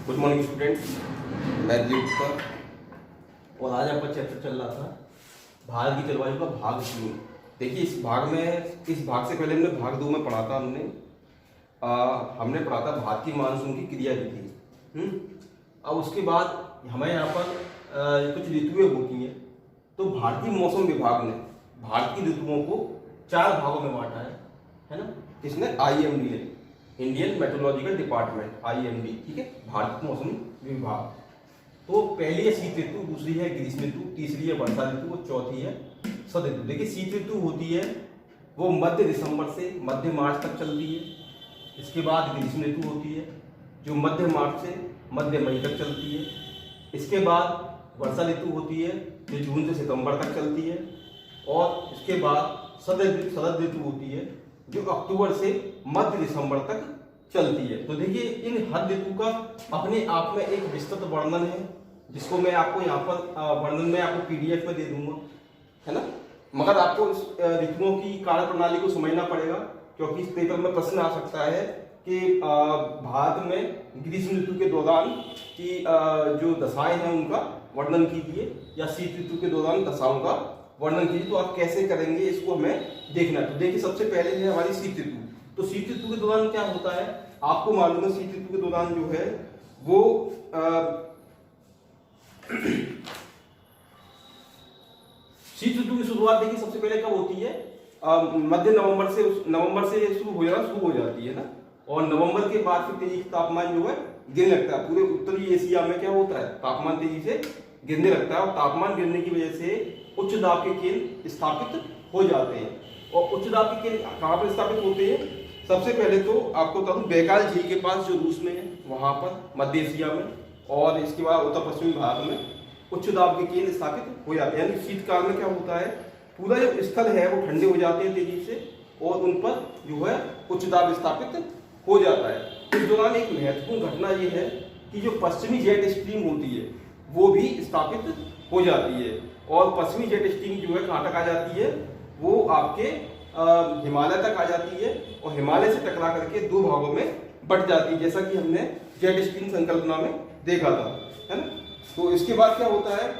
Good morning students, मैं दीपका और आज आपका चैप्टर चल रहा था भारत की जलवायु का भाग 3। देखिए इस भाग से पहले हमने भाग 2 में पढ़ा था। हमने पढ़ा था भारत की मानसून की क्रिया विधि। अब उसके बाद हमें यहाँ पर कुछ ऋतुएं होती हैं। तो भारतीय मौसम विभाग ने भारत की ऋतुओं को 4 भागों में बांटा है ना। इसने IMD ने, इंडियन मेट्रोलॉजिकल डिपार्टमेंट, IMD, ठीक है, भारत मौसम विभाग। तो पहली है शीत ऋतु, दूसरी है ग्रीष्म ऋतु, तीसरी है वर्षा ऋतु और चौथी है शरद ऋतु। देखिए शीत ऋतु होती है वो मध्य दिसंबर से मध्य मार्च तक चलती है। इसके बाद ग्रीष्म ऋतु होती है जो मध्य मार्च से मध्य मई तक चलती है। इसके बाद वर्षा ऋतु होती है जो जून से सितंबर तक चलती है। और इसके बाद शरद ऋतु होती है जो अक्टूबर से मध्य दिसंबर तक चलती है। तो देखिए इन हर ऋतु का अपने आप में एक विस्तृत वर्णन है, जिसको मैं आपको यहाँ पर वर्णन में आपको PDF में दे दूंगा, है ना। मगर आपको इस ऋतुओं की कार्य प्रणाली को समझना पड़ेगा, क्योंकि इस पेपर में प्रश्न आ सकता है कि भारत में ग्रीष्म ऋतु के दौरान की जो दशाएं हैं उनका वर्णन कीजिए, या शीत ऋतु के दौरान दशाओं का वर्णन कीजिए। तो आप कैसे करेंगे इसको हमें देखना। तो देखिए सबसे पहले है हमारी शीत ऋतु। तो शीत ऋतु के दौरान क्या होता है, आपको मालूम है शीत ऋतु के दौरान जो है वो शीत ऋतु की शुरुआत देखिए सबसे पहले कब होती है, मध्य नवंबर से शुरू हो जाती है ना। और नवंबर के बाद फिर तेजी से तापमान जो है गिरने लगता है। पूरे उत्तरी एशिया में क्या होता है, तापमान तेजी से गिरने लगता है। और तापमान गिरने की वजह से उच्च दाब के केंद्र स्थापित हो जाते हैं। और उच्च दाब के केंद्र कहाँ पर स्थापित होते हैं, सबसे पहले तो आपको बता दूं बैकाल झील के पास जो रूस में है वहां पर मध्य एशिया में, और इसके बाद उत्तर पश्चिमी भारत में उच्च दाब के केंद्र स्थापित हो जाते हैं। यानी शीतकाल में क्या होता है, पूरा जो स्थल है वो ठंडे हो जाते हैं तेजी से, और उन पर जो है उच्च दाब स्थापित हो जाता है। इस दौरान एक महत्वपूर्ण घटना ये है कि जो पश्चिमी जेट स्ट्रीम होती है वो भी स्थापित हो जाती है। और पश्चिमी जेट स्ट्रीम जो है कहाँ तक आ जाती है, वो आपके हिमालय तक आ जाती है, और हिमालय से टकरा करके 2 भागों में बट जाती है, जैसा कि हमने जेट स्ट्रीम संकल्पना में देखा था, है ना। तो इसके बाद क्या होता है,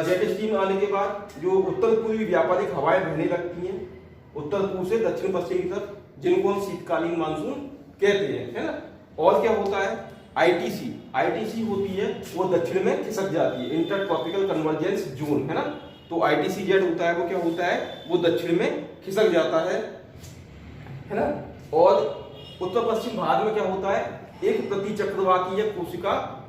जेट स्ट्रीम आने के बाद जो उत्तर पूर्वी व्यापारिक हवाएं बहने लगती हैं उत्तर पूर्व से दक्षिण पश्चिम की तरफ, जिनको हम शीतकालीन मानसून कहते हैं, है ना। और क्या होता है, ITC होती है वो दक्षिण में खिसक जाती है, इंटर ट्रॉपिकल कन्वर्जेंस जोन, है ना। तो ITC जेट होता है वो क्या होता है, वो दक्षिण में खिसक जाता है ना। और उत्तर पश्चिम भारत में क्या होता है, एक प्रति चक्रवातीय कोशिका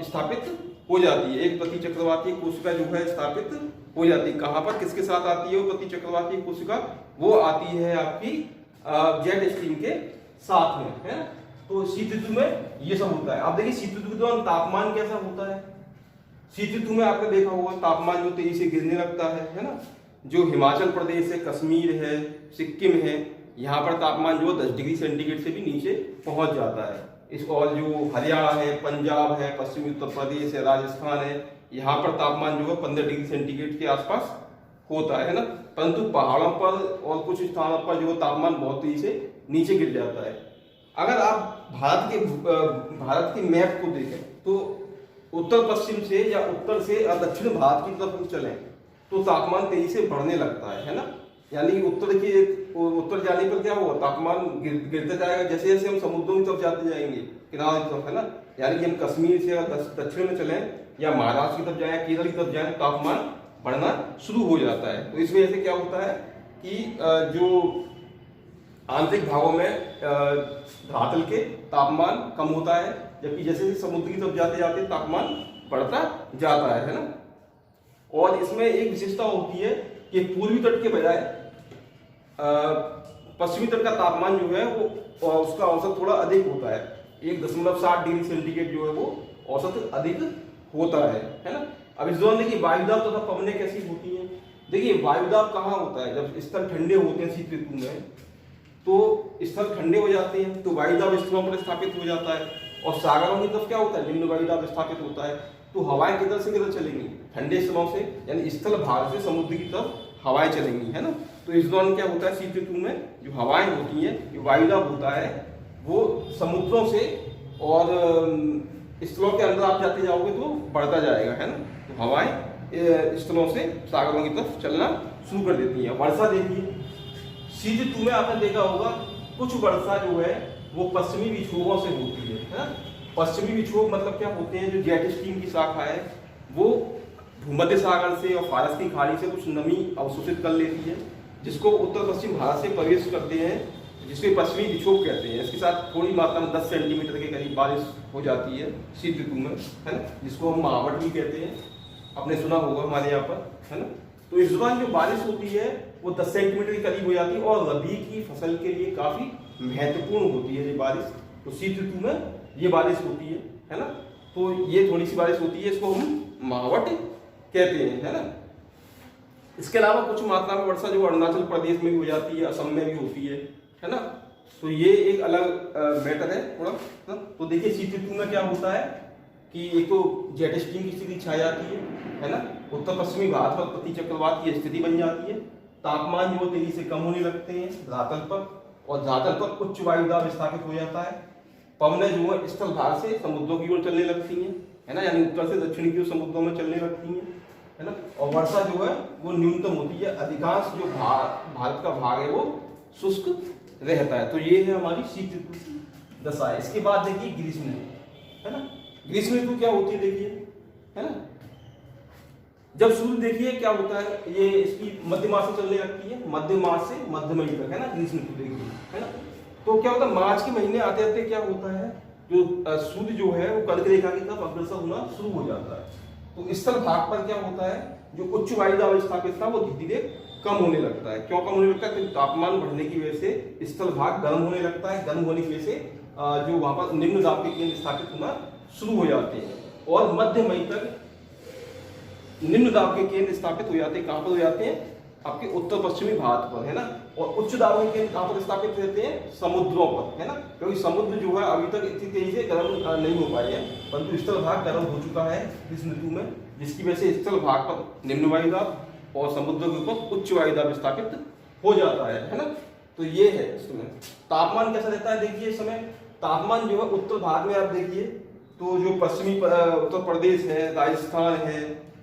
स्थापित हो जाती है। एक प्रति चक्रवातीय कोशिका जो है स्थापित हो जाती है। कहां पर किसके साथ आती है वो प्रति चक्रवातीय कोशिका, वो आती है आपकी जेट स्ट्रीम के साथ में, है। तो शीत ऋतु में ये सब होता है। अब देखिए शीत ऋतु के दौरान तापमान कैसा होता है। शीत ऋतु में आपने देखा होगा तापमान जो तेजी से गिरने लगता है ना। जो हिमाचल प्रदेश है, कश्मीर है, सिक्किम है, यहाँ पर तापमान जो 10 डिग्री सेंटीग्रेड से भी नीचे पहुंच जाता है। और जो हरियाणा है, पंजाब है, पश्चिमी उत्तर प्रदेश है, राजस्थान है, यहाँ पर तापमान जो है 15 डिग्री सेंटीग्रेड के आसपास होता है ना। परंतु पहाड़ों पर और कुछ स्थानों पर जो तापमान बहुत तेजी से नीचे गिर जाता है। अगर आप भारत के मैप को देखें तो उत्तर पश्चिम से या उत्तर से दक्षिण भारत की तरफ चलें तो तापमान तेजी से बढ़ने लगता है ना। यानी उत्तर जाने पर क्या होगा, तापमान गिरता जाएगा जैसे जैसे हम समुद्रों की तरफ जाते जाएंगे, किनारे की तरफ, है ना। यानी कि हम कश्मीर से दक्षिण में चलें या महाराष्ट्र की तरफ जाएं, केरल की तरफ जाएं, तापमान बढ़ना शुरू हो जाता है। तो इस वजह से क्या होता है कि जो आंतरिक भागों में धरातल के तापमान कम होता है, जबकि जैसे जैसे समुद्र की तरफ जाते जाते तापमान बढ़ता जाता है ना। और इसमें एक विशेषता होती है कि पूर्वी तट के बजाय पश्चिमी तट का तापमान जो है वो उसका औसत थोड़ा अधिक होता है। 1.7 डिग्री सेंटीग्रेड जो है वो औसत अधिक होता है ना। अब इस दौरान देखिए वायुदाब तथा पवनें कैसी होती हैं। देखिए वायुदाब कहाँ होता है, जब स्थल ठंडे होते हैं शीत ऋतु में तो स्थल ठंडे हो जाते हैं तो वायुदाब स्थलों पर स्थापित हो जाता है। और सागरों की तरफ क्या होता है, निम्न वायुदाब स्थापित होता है। तो हवाएं किधर से किधर चलेंगी, ठंडे स्थलों से, यानी स्थल भाग से समुद्र की तरफ हवाएं चलेंगी, है ना। तो इस दौरान क्या होता है, शीत ऋतु में जो हवाएं होती हैं, जो वायुदाब होता है वो समुद्रों से और स्थलों के अंदर आप जाते जाओगे तो बढ़ता जाएगा, है ना। तो हवाएं स्थलों से सागरों की तरफ चलना शुरू कर देती हैं। वर्षा देखिए, शीत ऋतु में आपने देखा होगा कुछ वर्षा जो है वो पश्चिमी विक्षोभों से होती है ना। पश्चिमी विक्षोभ मतलब क्या होते हैं, जो जेट स्ट्रीम की शाखा है वो भूमध्य सागर से और फारस की खाड़ी से कुछ नमी अवशोषित कर लेती है, जिसको उत्तर पश्चिम भारत से प्रवेश करते हैं, जिसको पश्चिमी विक्षोभ कहते हैं। इसके साथ थोड़ी मात्रा में 10 सेंटीमीटर के करीब बारिश हो जाती है शीत ऋतु में, है ना, जिसको हम महावट भी कहते हैं, आपने सुना होगा हमारे यहाँ पर, है ना। तो इस दौरान जो बारिश होती है वो 10 सेंटीमीटर के करीब हो जाती है और रबी की फसल के लिए काफी महत्वपूर्ण होती है ये बारिश। तो शीत ऋतु में ये बारिश होती है ना। तो ये थोड़ी सी बारिश होती है, इसको हम महावट कहते हैं, है ना। इसके अलावा कुछ मात्रा में वर्षा जो अरुणाचल प्रदेश में भी हो जाती है, असम में भी होती है ना। तो ये एक अलग मैटर है थोड़ा ना। तो देखिए शीत ऋतु में क्या होता है कि एक तो जेट स्ट्रीम की स्थिति छा जाती है ना। उत्तर पश्चिमी भारत पर प्रति चक्रवात की स्थिति बन जाती है। तापमान जो तेजी से कम होने लगते हैं धरातल पर, और धरातल पर उच्च वायु दाब स्थापित हो जाता है। पवनें जो है स्थल भाग से समुद्रों की ओर चलने लगती हैं, है ना, यानी उत्तर से दक्षिण की ओर समुद्रों में चलने लगती हैं, है ना। और वर्षा जो है वो न्यूनतम होती है। अधिकांश जो भारत का भाग है वो शुष्क रहता है। तो ये है हमारी शीत ऋतु की दशा है। इसके बाद देखिए ग्रीष्म ऋतु, है ना। ग्रीष्म ऋतु क्या होती है देखिए, है ना। जब सूर्य देखिए क्या होता है, ये इसकी मध्य मास से चलने लगती है, मध्य मास से मध्य मई तक, है ना, ग्रीष्म ऋतु देखिए, है ना। तो क्या होता है, मार्च के महीने आते आते क्या होता है, जो सूर्य जो है वो कर्क रेखा की तरफ अग्रसर होना शुरू हो जाता है। तो स्थल भाग पर क्या होता है, जो उच्च वायु दाब स्थापित था वो धीरे धीरे कम होने लगता है। क्यों कम होने लगता है, क्योंकि तापमान बढ़ने की वजह से स्थल भाग गर्म होने लगता है। गर्म होने की वजह से जो वहां पर निम्न दाब के केंद्र स्थापित होना शुरू हो जाते हैं और मध्य मई तक निम्न दाब के केंद्र स्थापित हो जाते हैं। कहां पर हो जाते हैं, आपके उत्तर पश्चिमी भारत पर, है ना। और उच्च दाब के केंद्र कहां पर स्थापित रहते हैं, समुद्रों पर, है ना। क्योंकि समुद्र जो है अभी तक इतनी तेजी से गर्म नहीं हो पाई है, परंतु स्थल भाग गर्म हो चुका है इस ऋतु में, जिसकी वजह से स्थल भाग पर निम्न वायु दाब और समुद्र के ऊपर उच्च वायु दाब स्थापित हो जाता है ना। तो ये है इसमें तापमान कैसा रहता है देखिए। इस समय तापमान जो है उत्तर भारत में आप देखिए तो जो पश्चिमी उत्तर प्रदेश है, राजस्थान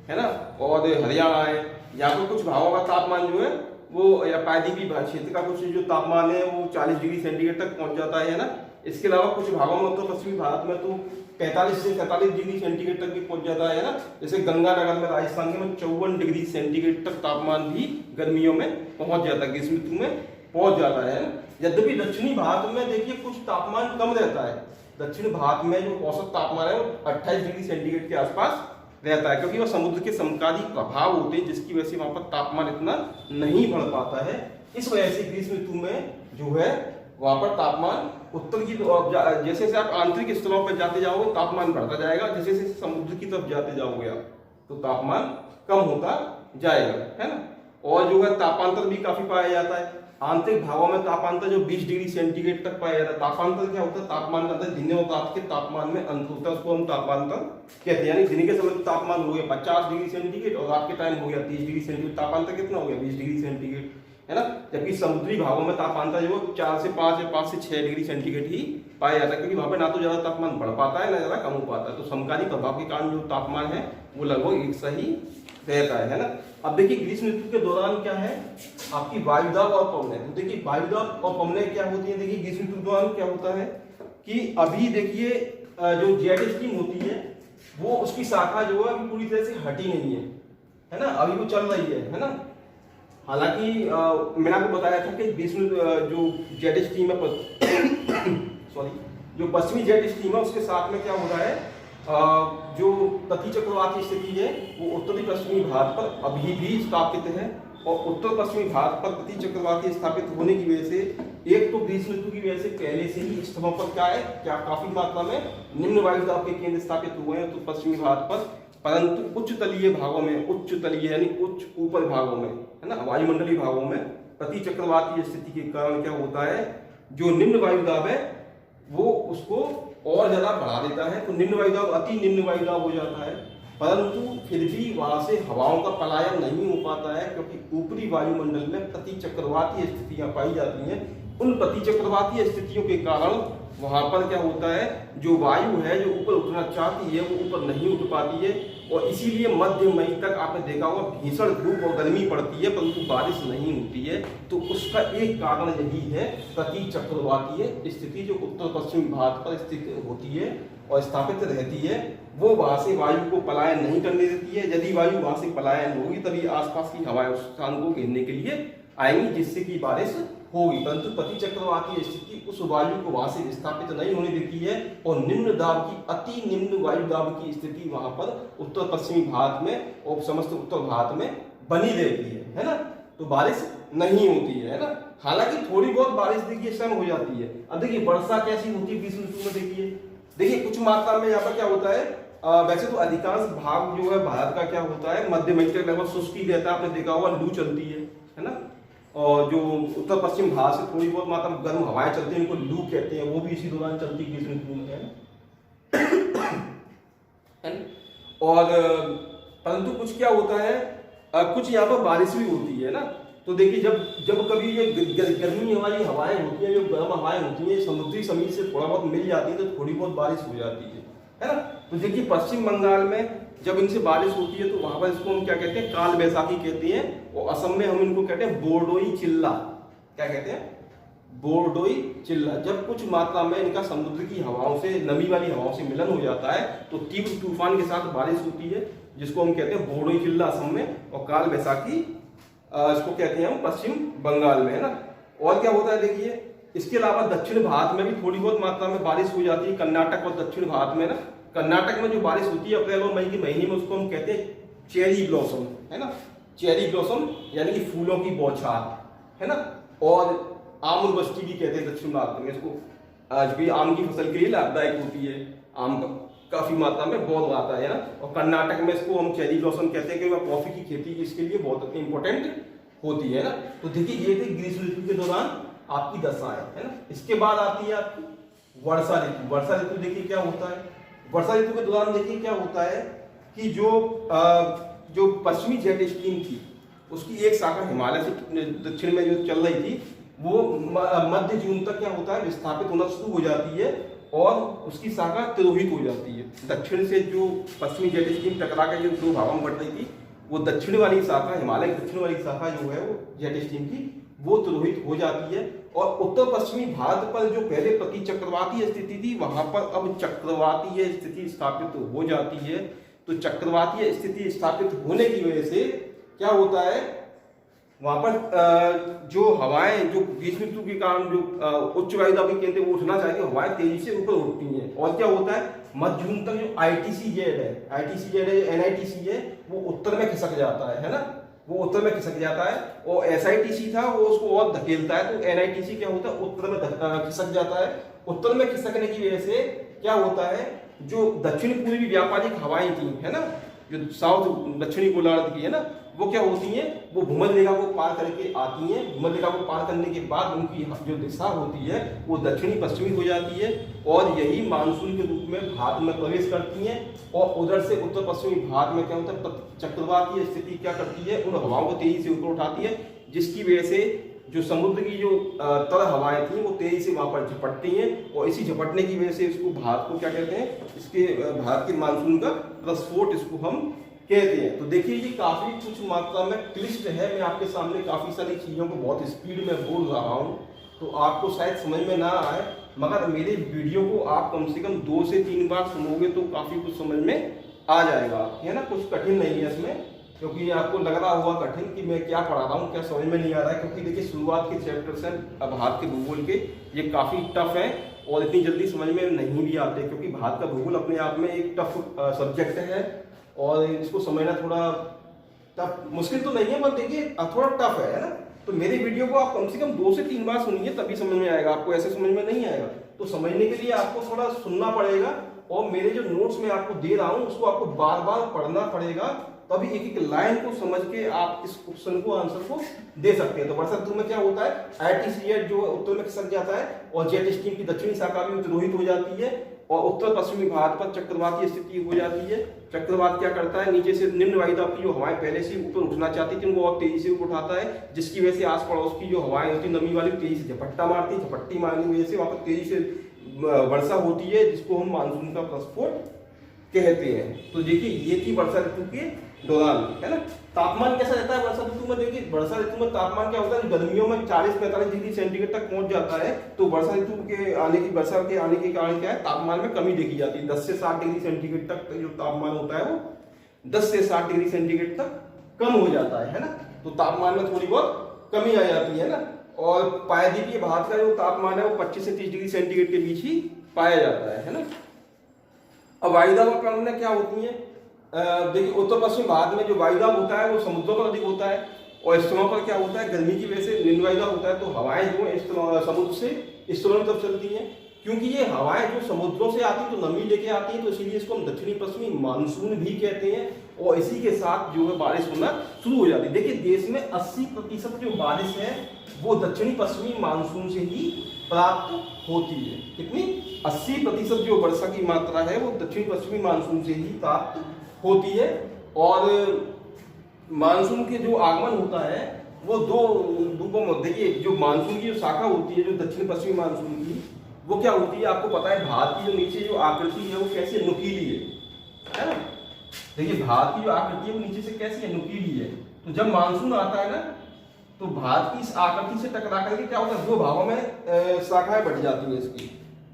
है ना, और हरियाणा है, यहाँ पर कुछ भागों का तापमान जो है वो, या प्रायद्वीपीय क्षेत्र का कुछ जो तापमान है वो 40 डिग्री सेंटीग्रेड तक पहुंच जाता है ना। इसके अलावा कुछ भागों में उत्तर पश्चिमी भारत में तो 45 से 47 डिग्री सेंटीग्रेड तक भी पहुंच जाता है ना। जैसे गंगानगर में राजस्थान के में 54 डिग्री सेंटीग्रेड तक तापमान भी गर्मियों में पहुंच जाता है, ग्रीष्म ऋतु में पहुंच जाता है। यद्यपि दक्षिणी भारत में देखिए कुछ तापमान कम रहता है। दक्षिण भारत में जो औसत तापमान है वो 28 डिग्री सेंटीग्रेड के आसपास रहता है, क्योंकि वह समुद्र के समकालीन प्रभाव होते हैं, जिसकी वजह से वहां पर तापमान इतना नहीं बढ़ पाता है। इस वजह से ग्रीष्म ऋतु में जो है वहां पर तापमान उत्तर की जैसे जैसे आप आंतरिक स्थलों पर जाते जाओगे तापमान बढ़ता जाएगा, जैसे जैसे समुद्र की तरफ जाते जाओगे आप तो तापमान कम होता जाएगा, है ना। और जो है तापांतर भी काफी पाया जाता है। आंतरिक भागों में तापांतर जो 20 डिग्री सेंटीग्रेड तक पाया जाता है। तापांतर क्या होता है, तापमान का अंतर दिन और रात के तापमान में अंतर होता है, उसको हम तापांतर कहते हैं। यानी दिन के समय तापमान हो गया 50 डिग्री सेंटीग्रेड और रात के टाइम हो गया 30 डिग्री सेंटीग्रेड, तापांतर कितना हो गया 20 डिग्री सेंटीग्रेड, है ना। जबकि समुद्री भागों में तापांतर जो 4 से 5 या 5 से 6 डिग्री सेंटीग्रेड ही पाया जाता है, क्योंकि वहां पर ना तो ज्यादा तापमान बढ़ पाता है ना ज्यादा कम हो पाता है। तो समकालीन प्रभाव के कारण जो तापमान है वो लगभग एक सही रहता है ना। अब देखिए ग्रीष्म ऋतु के दौरान क्या है, आपकी वायुदाब और पवनें। तो देखिए वायुदाब और पवनें क्या होती है, देखिए ग्रीष्म ऋतु के दौरान क्या होता है कि अभी देखिए जो जेट स्ट्रीम होती है वो उसकी शाखा जो है अभी पूरी तरह से हटी नहीं है ना, अभी वो चल रही है ना। हालांकि मैंने आपको बताया था कि ग्रीष्म जो जेट स्ट्रीम है सॉरी जो पश्चिमी जेट स्ट्रीम है उसके साथ में क्या हो रहा है, जो प्रति चक्रवाती स्थिति है वो उत्तरी पश्चिमी भारत पर अभी भी स्थापित है। और उत्तर पश्चिमी भारत पर प्रति चक्रवाती स्थापित होने की वजह से एक तो ग्रीष्म ऋतु की वजह से पहले से ही स्थलों पर क्या है, क्या काफी मात्रा में निम्न वायु दाब के केंद्र स्थापित हुए हैं उत्तर पश्चिमी भारत पर, परंतु उच्च तलीय भागों में, उच्च तलीय यानी उच्च ऊपर भागों में, है ना, वायुमंडलीय भागों में प्रति चक्रवाती स्थिति के कारण क्या होता है, जो निम्न वायु दाब है वो उसको और ज्यादा बढ़ा देता है। तो निम्न वायु दाब अति निम्न वायु दाब हो जाता है, परंतु फिर भी वहां से हवाओं का पलायन नहीं हो पाता है, क्योंकि ऊपरी वायुमंडल में प्रति चक्रवाती स्थितियां पाई जाती हैं। उन प्रति चक्रवाती स्थितियों के कारण वहां पर क्या होता है, जो वायु है जो ऊपर उठना चाहती है वो ऊपर नहीं उठ पाती है, और इसीलिए मध्य मई तक आपने देखा होगा भीषण धूप और गर्मी पड़ती है परंतु बारिश नहीं होती है। तो उसका एक कारण यही है प्रति चक्रवातीय स्थिति जो उत्तर पश्चिम भाग पर स्थित होती है और स्थापित रहती है, वो वहां से वायु को पलायन नहीं करने देती है। यदि वायु वहां से पलायन होगी तभी आसपास की हवाएं उस स्थान को घेरने के लिए आएंगी, जिससे कि बारिश होगी। परंतु प्रति चक्रवातीय स्थिति उस वायु को वहां से विस्थापित नहीं होने देती है और निम्न दाब की अति निम्न वायु दाब की स्थिति वहां पर उत्तर पश्चिमी भारत में और समस्त उत्तर भारत में बनी रहती है ना। तो बारिश नहीं होती है ना। हालांकि थोड़ी बहुत बारिश देखिए इस समय हो जाती है। अब देखिए वर्षा कैसी होती है ग्रीष्म ऋतु में, देखिए कुछ मात्रा में यहाँ पर क्या होता है, वैसे तो अधिकांश भाग जो है भारत का क्या होता है मध्य मई तक लगभग शुष्क ही रहता है। आपने देखा होगा लू चलती है ना। और जो उत्तर पश्चिम भाग से थोड़ी बहुत मात्रा में गर्म हवाएं चलती हैं, इनको लू कहते हैं, वो भी इसी दौरान चलती है ग्रीष्म ऋतु में, है ना। और परंतु कुछ क्या होता है, कुछ यहाँ पर बारिश भी होती है ना। तो देखिए जब कभी ये गर्मी वाली हवाएं होती हैं, जो गर्म हवाएं होती हैं समुद्री समीर से थोड़ा बहुत मिल जाती है तो थोड़ी बहुत बारिश हो जाती है ना। तो देखिए पश्चिम बंगाल में जब इनसे बारिश होती है तो वहां पर इसको हम क्या कहते हैं, काल बैसाखी कहते हैं। और असम में हम इनको कहते हैं बोरडोई चिल्ला। क्या कहते हैं, बोरडोई चिल्ला। जब कुछ मात्रा में इनका समुद्र की हवाओं से, नमी वाली हवाओं से मिलन हो जाता है तो तीव्र तूफान के साथ बारिश होती है, जिसको हम कहते हैं बोरडोई चिल्ला असम में, और काल बैसाखी इसको कहते हैं हम पश्चिम बंगाल में, है ना। और क्या होता है देखिए, इसके अलावा दक्षिण भारत में भी थोड़ी बहुत मात्रा में बारिश हो जाती है, कर्नाटक और दक्षिण भारत में ना। कर्नाटक में जो बारिश होती है अप्रैल और मई के महीने में, उसको हम कहते हैं चेरी ब्लॉसम, है ना। चेरी ब्लॉसम यानी कि फूलों की बौछार, है ना। और आम वृष्टि भी कहते हैं दक्षिण भारत में इसको। आज भी आम की फसल के लिए लाभदायक होती है, आम काफी मात्रा में बहुत आता है ना। और कर्नाटक में इसको हम चेरी ब्लॉसम कहते हैं कि कॉफी की खेती इसके लिए बहुत इंपॉर्टेंट होती है ना। तो देखिए ये थे ग्रीष्म ऋतु के दौरान आपकी दशाएं, है ना। इसके बाद आती है आपकी वर्षा ऋतु। वर्षा ऋतु देखिए क्या होता है, वर्षा ऋतु के दौरान देखिए क्या होता है कि जो पश्चिमी जेट स्ट्रीम थी उसकी एक शाखा हिमालय से दक्षिण में जो चल रही थी वो मध्य जून तक क्या होता है विस्थापित होना शुरू हो जाती है और उसकी शाखा तिरोहित हो जाती है। दक्षिण से जो पश्चिमी जेट स्ट्रीम टकरा के जो दो भागों में बढ़ रही थी, वो दक्षिण वाली शाखा, हिमालय की दक्षिण वाली शाखा जो है वो जेट स्ट्रीम की, वो तिरोहित हो जाती है। और उत्तर पश्चिमी भारत पर जो पहले प्रति चक्रवातीय स्थिति थी वहां पर अब चक्रवातीय स्थिति स्थापित हो जाती है। तो चक्रवातीय स्थिति स्थापित होने की वजह से क्या होता है, वहां पर जो हवाएं जो ग्रीष्म ऋतु के कारण जो उच्च वायुदाब के केंद्र वो उठना चाहिए, हवाएं तेजी से ऊपर उठती हैं। और क्या होता है, मध्य जून तक जो ITCZ है, NITC है, वो उत्तर में खिसक जाता है ना। वो उत्तर में खिसक जाता है और SITC था वो उसको और धकेलता है। तो NITC क्या होता है, उत्तर में खिसक जाता है। उत्तर में खिसकने की वजह से क्या होता है, जो दक्षिण पूर्वी व्यापारिक हवाएं थी, है ना, जो साउथ दक्षिणी गोलार्ध की है ना, वो क्या होती हैं, वो भूमध्य रेखा को पार करके आती हैं। भूमध्य रेखा को पार करने के बाद उनकी जो दिशा होती है वो दक्षिणी पश्चिमी हो जाती है और यही मानसून के रूप में भारत में प्रवेश करती हैं। और उधर से उत्तर पश्चिमी भारत में क्या होता है, चक्रवातीय स्थिति क्या करती है, उन हवाओं को तेजी से ऊपर उठाती है, जिसकी वजह से जो समुद्र की जो तर हवाएं थी वो तेजी से वहां पर झपटती हैं। और इसी झपटने की वजह से इसको भारत को क्या कहते हैं, इसके भारत के मानसून का प्रस्फोट इसको हम कहते हैं। तो देखिए ये काफी कुछ मात्रा में क्लिष्ट है, मैं आपके सामने काफी सारी चीजों को बहुत स्पीड में बोल रहा हूँ तो आपको शायद समझ में ना आए, मगर मेरे वीडियो को आप कम से कम 2 से 3 बार सुनोगे तो काफी कुछ समझ में आ जाएगा, है ना। कुछ कठिन नहीं है इसमें, क्योंकि आपको लग रहा होगा कठिन कि मैं क्या पढ़ा रहा हूँ, क्या समझ में नहीं आ रहा है। क्योंकि देखिए शुरुआत के चैप्टर्स हैं भारत के भूगोल के, ये काफी टफ है और इतनी जल्दी समझ में नहीं भी आते, क्योंकि भारत का भूगोल अपने आप में एक टफ सब्जेक्ट है और इसको समझना थोड़ा टफ, मुश्किल तो नहीं है, पर देखिए थोड़ा टफ है ना। तो मेरी वीडियो को आप कम से कम 2 से 3 बार सुनिए तभी समझ में आएगा, आपको ऐसे समझ में नहीं आएगा। तो समझने के लिए आपको थोड़ा सुनना पड़ेगा और मेरे जो नोट्स मैं आपको दे रहा हूँ उसको आपको बार बार पढ़ना पड़ेगा, तभी एक एक लाइन को समझ के आप इस क्वेश्चन को आंसर को दे सकते हैं। तो वर्षा ऋतु में क्या होता है, ITCZ जो उत्तर में खिसक जाता है और जेट स्ट्रीम की दक्षिणी शाखा भी तिरोहित हो जाती है और उत्तर पश्चिमी भारत पर चक्रवातीय स्थिति हो जाती है। चक्रवात क्या करता है, नीचे से निम्न वायुदाब की जो हवाएं पहले से ऊपर उठना चाहती थी उनको और तेजी से ऊपर उठाता है, जिसकी वजह से आस पड़ोस की जो हवाएं होती नमी वाली तेजी से झपट्टा मारती है। झपट्टी मारने की वजह से वहां पर तेजी से वर्षा होती है जिसको हम मानसून का प्रस्फोट कहते हैं। तो देखिए ये थी वर्षा ऋतु के दौरान, है ना। तापमान कैसा रहता है वर्षा ऋतु में? देखिए वर्षा ऋतु में तापमान क्या होता है, गर्मियों में 40-45 डिग्री सेंटीग्रेड तक पहुंच जाता है, तो वर्षा ऋतु के वर्षा के आने के कारण क्या है, तापमान में कमी देखी जाती है। 10 से 60 डिग्री सेंटीग्रेड तक जो तापमान होता है वो 10 से 60 डिग्री सेंटीग्रेड तक कम हो जाता है ना। तो तापमान में थोड़ी बहुत कमी आ जाती है ना। और प्रायद्वीपीय भाग का जो तापमान है वो 25 से 30 डिग्री सेंटीग्रेड के बीच ही पाया जाता है ना। अब वायुदाब प्रवणताएं क्या होती हैं? देखिए उत्तर पश्चिम भारत में जो वायुदाब होता है वो समुद्रों पर अधिक होता है, और स्थलों पर क्या होता है, गर्मी की वजह से निम्न वायुदाब होता है। तो हवाएं जो है समुद्र से स्थलों की तरफ चलती हैं, क्योंकि ये हवाएं जो समुद्रों से आती है तो नमी लेके आती है, तो इसीलिए इसको हम दक्षिणी पश्चिमी मानसून भी कहते हैं। और इसी के साथ जो है बारिश होना शुरू हो जाती है। देखिए देश में 80% जो बारिश है वो दक्षिणी पश्चिमी मानसून से ही प्राप्त होती है। कितनी? 80% जो वर्षा की मात्रा है वो दक्षिणी पश्चिमी मानसून से ही प्राप्त होती है। और मानसून के जो आगमन होता है वो दो रूपों में। देखिए जो मानसून की जो शाखा होती है जो दक्षिण पश्चिमी मानसून की, वो क्या होती है आपको पता है, भारत की जो नीचे जो आकृति है वो कैसी नुकीली है ना। देखिए भारत की जो आकृति है वो नीचे से कैसी है, नुकीली है। तो जब मानसून आता है ना तो भारत की इस आकृति से टकरा करके क्या होता है, दो भागों में शाखाएं बढ़ जाती हैं। इसकी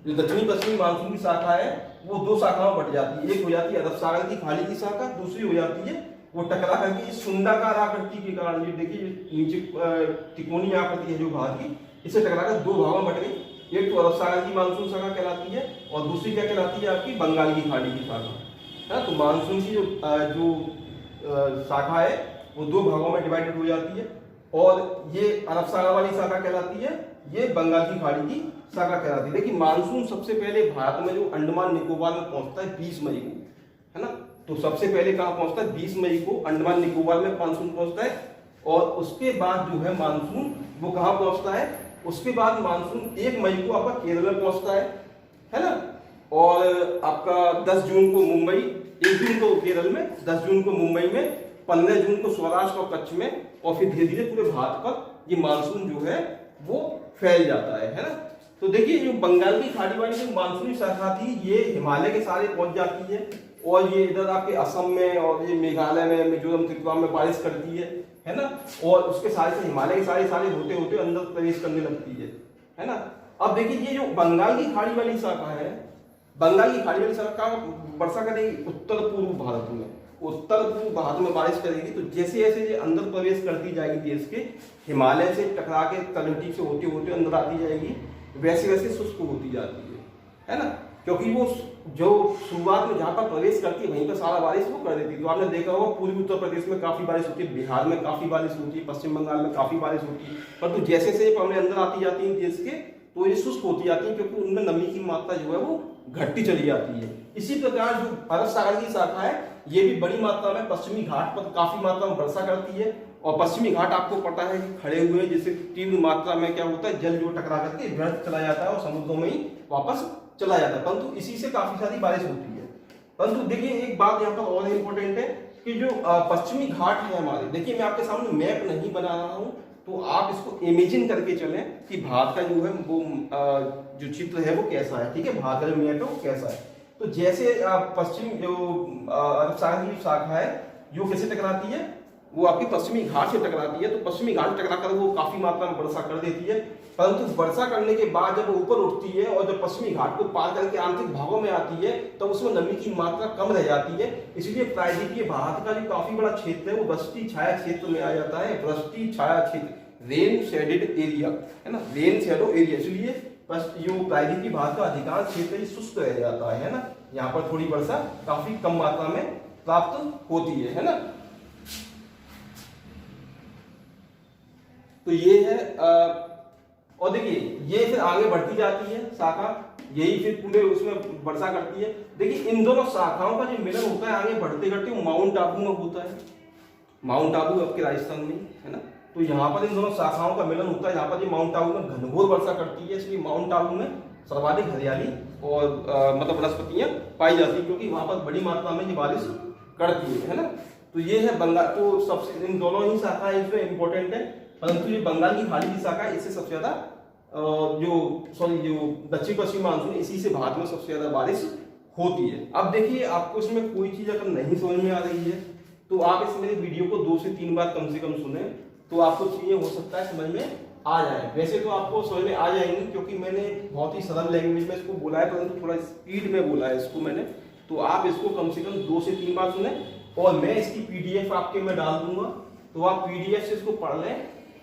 जो दक्षिणी पश्चिमी मानसून की शाखा है वो दो शाखाओं में बढ़ जाती है। एक हो जाती है अरब सागर की खाड़ी की शाखा, दूसरी हो जाती है वो टकरा करके इस सुंडाकार आकृति के कारण, ये देखिए नीचे त्रिकोणीय आकृति है जो भारत की, इसे टकरा कर दो भागों में बट गई। एक तो अरब सागर की मानसून शाखा कहलाती है और दूसरी क्या कहलाती है आपकी बंगाल की खाड़ी की शाखा, है ना। तो मानसून की जो शाखा है वो दो भागों में डिवाइडेड हो जाती है, और ये अरब सागर वाली शाखा कहलाती है, ये बंगाल की खाड़ी की शाखा कहलाती है। देखिए मानसून सबसे पहले भारत में जो अंडमान निकोबार में पहुंचता है 20 मई को, है ना। तो सबसे पहले कहाँ पहुंचता है, 20 मई को अंडमान निकोबार में मानसून पहुंचता है। और उसके बाद जो है मानसून वो कहाँ पहुंचता है, उसके बाद मानसून 1 मई को आपका केरल में पहुंचता है ना। और आपका 10 जून को मुंबई, 1 जून को केरल में, 10 जून को मुंबई में, 15 जून को सौराष्ट्र और कच्छ में, और फिर धीरे धीरे पूरे भारत पर ये मानसून जो है वो फैल जाता है ना। तो देखिए जो बंगाल की खाड़ी वाली जो मानसूनी शाखा थी ये हिमालय के सारे पहुंच जाती है, और ये इधर आपके असम में और ये मेघालय में, मिजोरम, त्रिपुरा में बारिश करती है ना। और उसके सारे से हिमालय के सारे होते होते अंदर प्रवेश करने लगती है ना। अब देखिए ये जो बंगाल की खाड़ी वाली शाखा है, बंगाल की खाड़ी वाली शाखा वर्षा करेगी उत्तर पूर्व भारत में, उत्तर पूर्व भारत में बारिश करेगी। तो जैसे जैसे ये अंदर प्रवेश करती जाएगी देश के, हिमालय से टकरा के तलहटी से होते होते अंदर आती जाएगी, वैसे वैसे शुष्क होती जाती है ना। क्योंकि वो जो शुरुआत में जहाँ पर प्रवेश करती है वहीं पर सारा बारिश वो कर देती है। तो आपने देखा होगा पूर्वी उत्तर प्रदेश में काफी बारिश होती है, बिहार में काफी बारिश होती है, पश्चिम बंगाल में काफी बारिश होती है। परंतु जैसे जैसे हमने अंदर आती जाती है देश के, तो ये शुष्क होती जाती है, क्योंकि उनमें नमी की मात्रा जो है वो घटती चली जाती है। इसी प्रकार जो अरब सागर की शाखा है ये भी बड़ी मात्रा में पश्चिमी घाट पर काफी मात्रा में वर्षा करती है। और पश्चिमी घाट आपको पता है कि खड़े हुए जिससे तीव्र मात्रा में क्या होता है, जल जो टकरा करके व्यर्थ चला जाता है और समुद्रों में ही वापस चला जाता है। परंतु इसी से काफी सारी बारिश होती है। परंतु देखिए एक बात यहाँ पर और इम्पोर्टेंट है कि जो पश्चिमी घाट है हमारे, देखिए मैं आपके सामने मैप नहीं बना रहा हूँ, तो आप इसको इमेजिन करके चलें कि भारत का जो है वो जो चित्र है वो कैसा है। ठीक है, भारत का जो मैप है वो कैसा है। तो जैसे पश्चिम जो अरब सागर की शाखा है जो कैसे टकराती है, वो आपकी पश्चिमी घाट से टकराती है। तो पश्चिमी घाट टकराकर वो काफी मात्रा में वर्षा कर देती है। परंतु वर्षा करने के बाद जब वो ऊपर उठती है और जब पश्चिमी घाट को पार करके आंतरिक भागों में आती है तो उसमें नमी की मात्रा कम रह जाती है। इसलिए प्रायद्वीपीय भारत का जो काफी बड़ा क्षेत्र है वो वृष्टि छाया क्षेत्र में आ जाता है। वृष्टि छाया क्षेत्र, रेन शेडेड एरिया, है ना, रेन शेडो एरिया। इसलिए जो प्रायद्वीपीय भारत का अधिकांश क्षेत्र शुष्क रह जाता है ना, यहाँ पर थोड़ी वर्षा काफी कम मात्रा में प्राप्त होती है ना। तो ये है और देखिए ये फिर आगे बढ़ती जाती है शाखा, यही फिर पूरे उसमें वर्षा करती है। देखिए इन दोनों शाखाओं का जो मिलन होता है आगे बढ़ते बढ़ते वो माउंट आबू में होता है। माउंट आबू आपके राजस्थान में है ना। तो यहाँ पर इन दोनों शाखाओं का मिलन होता है। यहाँ पर माउंट आबू में घनघोर वर्षा करती है, इसलिए माउंट आबू में सर्वाधिक हरियाली और मतलब वनस्पतियां पाई जाती है, क्योंकि वहां पर बड़ी मात्रा में ये बारिश करती है ना। तो ये है बंगाल, तो सबसे इन दोनों ही शाखाएं इसमें इंपॉर्टेंट है। परंतु ये बंगाल की खाड़ी की शाखा इससे सबसे ज्यादा जो दक्षिण पश्चिम मानसून, इसी से भारत में सबसे ज्यादा बारिश होती है। अब देखिए, आपको इसमें कोई चीज अगर नहीं समझ में आ रही है तो आप इस मेरे वीडियो को 2 से 3 बार कम से कम सुने, तो आपको चीजें हो सकता है समझ में आ जाए। वैसे तो आपको समझ में आ जाएंगी, क्योंकि मैंने बहुत ही सरल लैंग्वेज में इसको बोला है, परंतु थोड़ा स्पीड में बोला है इसको मैंने। तो आप इसको कम से कम 2 से 3 बार सुने, और मैं इसकी पीडीएफ आपके में डाल दूंगा, तो आप पीडीएफ से इसको पढ़ लें।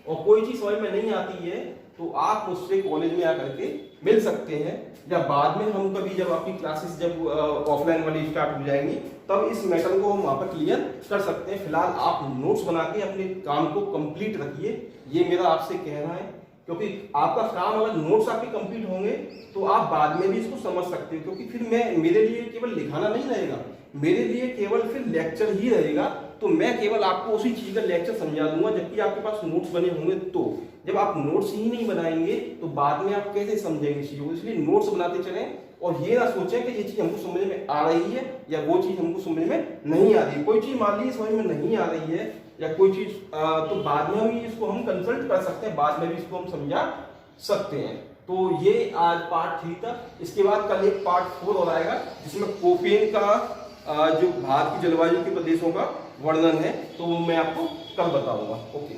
और कोई चीज समझ में नहीं आती है तो आप मुझसे कॉलेज में आकर के मिल सकते हैं, या बाद में हम कभी जब आपकी क्लासेस जब ऑफलाइन वाली स्टार्ट हो जाएंगी तब इस मैटर को हम वहां पर क्लियर कर सकते हैं। फिलहाल आप नोट्स बना के अपने काम को कंप्लीट रखिए, ये मेरा आपसे कहना है, क्योंकि आपका काम अगर नोट्स आपके कंप्लीट होंगे तो आप बाद में भी इसको समझ सकते हो। क्योंकि फिर मेरे लिए केवल लिखाना नहीं रहेगा, मेरे लिए केवल फिर लेक्चर ही रहेगा, तो मैं केवल आपको उसी चीज का लेक्चर समझा दूंगा, जबकि आपके पास नोट्स बने होंगे। तो जब आप नोट्स ही नहीं बनाएंगे तो बाद में आप कैसे समझेंगे चीजों को। इसलिए नोट्स बनाते चलें, और ये ना सोचें कि ये चीज हमको समझ में आ रही है या वो चीज हमको समझ में नहीं आ रही है। कोई चीज मान लीजिए समझ में नहीं आ रही है या कोई चीज तो बाद में हम इसको हम कंसल्ट कर सकते हैं, बाद में भी इसको हम समझा सकते हैं। तो ये आज पार्ट 3 था। इसके बाद कल एक पार्ट 4 और आएगा, जिसमें कोपेन का जो भारत की जलवायु के प्रदेशों का वर्णन है, तो मैं आपको कल बताऊंगा। ओके।